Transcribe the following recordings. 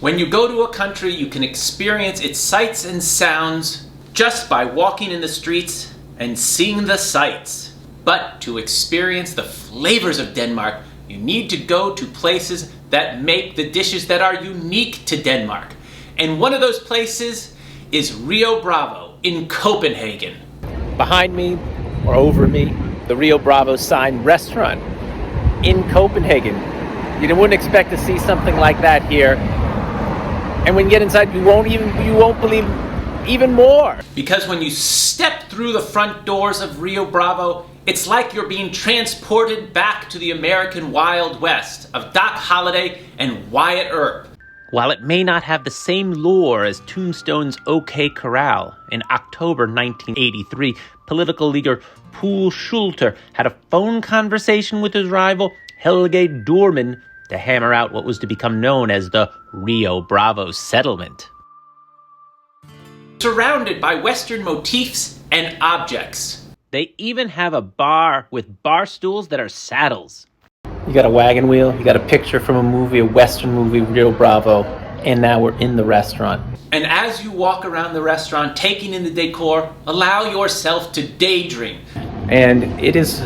When you go to a country, you can experience its sights and sounds just by walking in the streets and seeing the sights. But to experience the flavors of Denmark, you need to go to places that make the dishes that are unique to Denmark. And one of those places is Rio Bravo in Copenhagen. Behind me, or over me, the Rio Bravo sign restaurant in Copenhagen. You wouldn't expect to see something like that here. And when you get inside, you won't believe even more. Because when you step through the front doors of Rio Bravo, it's like you're being transported back to the American Wild West of Doc Holliday and Wyatt Earp. While it may not have the same lore as Tombstone's OK Corral, in October 1983, political leader Poul Schulter had a phone conversation with his rival Helge Doorman to hammer out what was to become known as the Rio Bravo settlement. Surrounded by Western motifs and objects. They even have a bar with bar stools that are saddles. You got a wagon wheel, you got a picture from a movie, a Western movie, Rio Bravo, and now we're in the restaurant. And as you walk around the restaurant, taking in the decor, allow yourself to daydream. And it is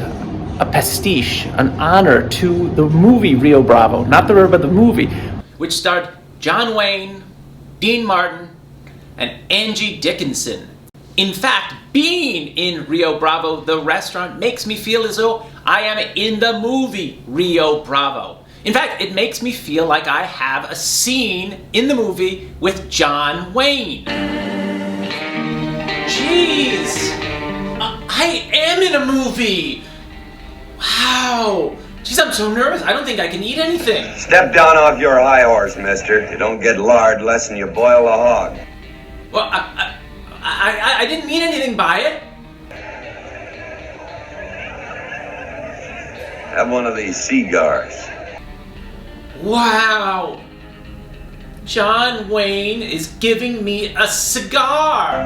a pastiche, an honor to the movie Rio Bravo, not the river, but the movie, which starred John Wayne, Dean Martin, and Angie Dickinson. In fact, being in Rio Bravo, the restaurant, makes me feel as though I am in the movie Rio Bravo. In fact, it makes me feel like I have a scene in the movie with John Wayne. Jeez, I am in a movie. Wow. Jeez, I'm so nervous. I don't think I can eat anything. Step down off your high horse, mister. You don't get lard less than you boil a hog. Well, I didn't mean anything by it. Have one of these cigars. Wow. John Wayne is giving me a cigar.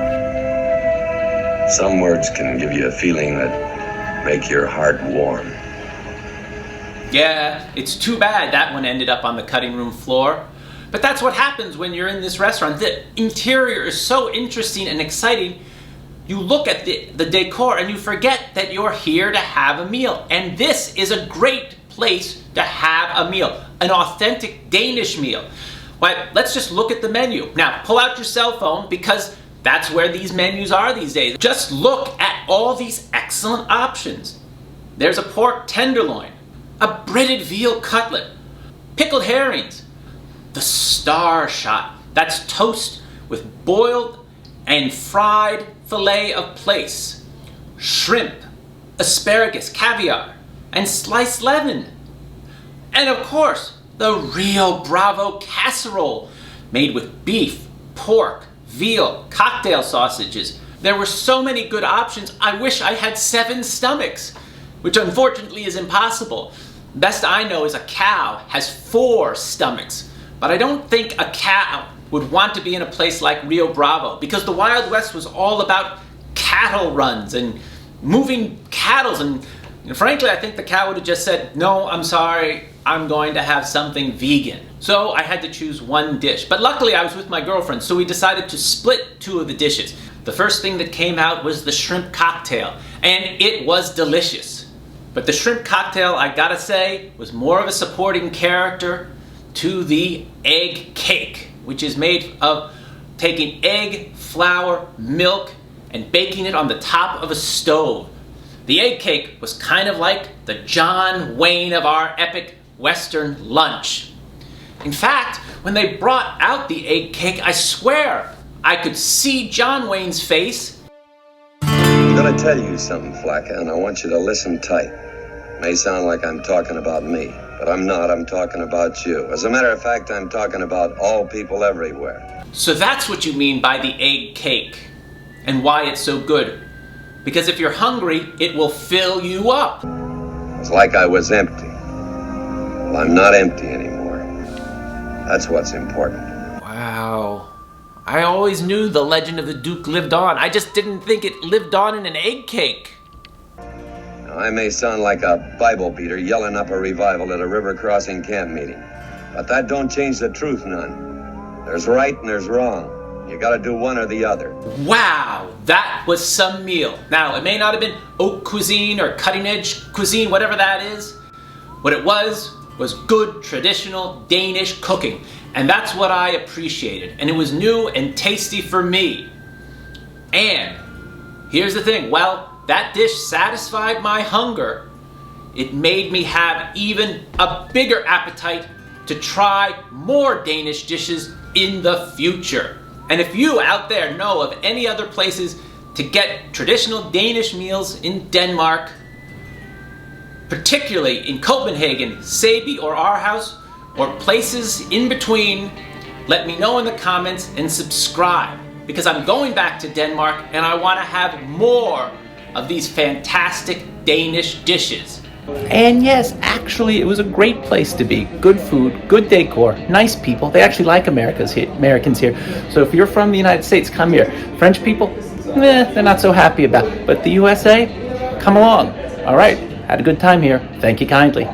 Some words can give you a feeling that make your heart warm. Yeah, it's too bad that one ended up on the cutting room floor. But that's what happens when you're in this restaurant. The interior is so interesting and exciting. You look at the decor and you forget that you're here to have a meal. And this is a great place to have a meal. An authentic Danish meal. Well, let's just look at the menu. Now, pull out your cell phone because that's where these menus are these days. Just look at all these excellent options. There's a pork tenderloin, a breaded veal cutlet, pickled herrings, the star shot, that's toast with boiled and fried fillet of plaice, shrimp, asparagus, caviar, and sliced lemon. And of course, the Rio Bravo casserole, made with beef, pork, veal, cocktail sausages. There were so many good options, I wish I had 7 stomachs, which unfortunately is impossible. Best I know is a cow has 4 stomachs. But I don't think a cow would want to be in a place like Rio Bravo because the Wild West was all about cattle runs and moving cattle. And frankly, I think the cow would have just said, no, I'm sorry, I'm going to have something vegan. So I had to choose one dish. But luckily I was with my girlfriend, so we decided to split 2 of the dishes. The first thing that came out was the shrimp cocktail, and it was delicious. But the shrimp cocktail, I gotta say, was more of a supporting character to the egg cake, which is made of taking egg, flour, milk, and baking it on the top of a stove. The egg cake was kind of like the John Wayne of our epic Western lunch. In fact, when they brought out the egg cake, I swear I could see John Wayne's face. I'm gonna tell you something, Flacca, and I want you to listen tight. May sound like I'm talking about me, but I'm not. I'm talking about you. As a matter of fact, I'm talking about all people everywhere. So that's what you mean by the egg cake, and why it's so good. Because if you're hungry, it will fill you up. It's like I was empty. Well, I'm not empty anymore. That's what's important. Wow. I always knew the legend of the Duke lived on. I just didn't think it lived on in an egg cake. Now, I may sound like a Bible beater yelling up a revival at a river crossing camp meeting, but that don't change the truth none. There's right and there's wrong. You gotta do one or the other. Wow, that was some meal. Now, it may not have been haute cuisine or cutting edge cuisine, whatever that is. What it was good traditional Danish cooking. And that's what I appreciated. And it was new and tasty for me. And here's the thing, well, that dish satisfied my hunger. It made me have even a bigger appetite to try more Danish dishes in the future. And if you out there know of any other places to get traditional Danish meals in Denmark, particularly in Copenhagen, Sæby or Aarhus, or places in between, let me know in the comments and subscribe, because I'm going back to Denmark and I want to have more of these fantastic Danish dishes. And yes, actually, it was a great place to be. Good food, good decor, nice people. They actually like Americans here. So if you're from the United States, come here. French people, they're not so happy about it. But the USA, come along. All right, had a good time here. Thank you kindly.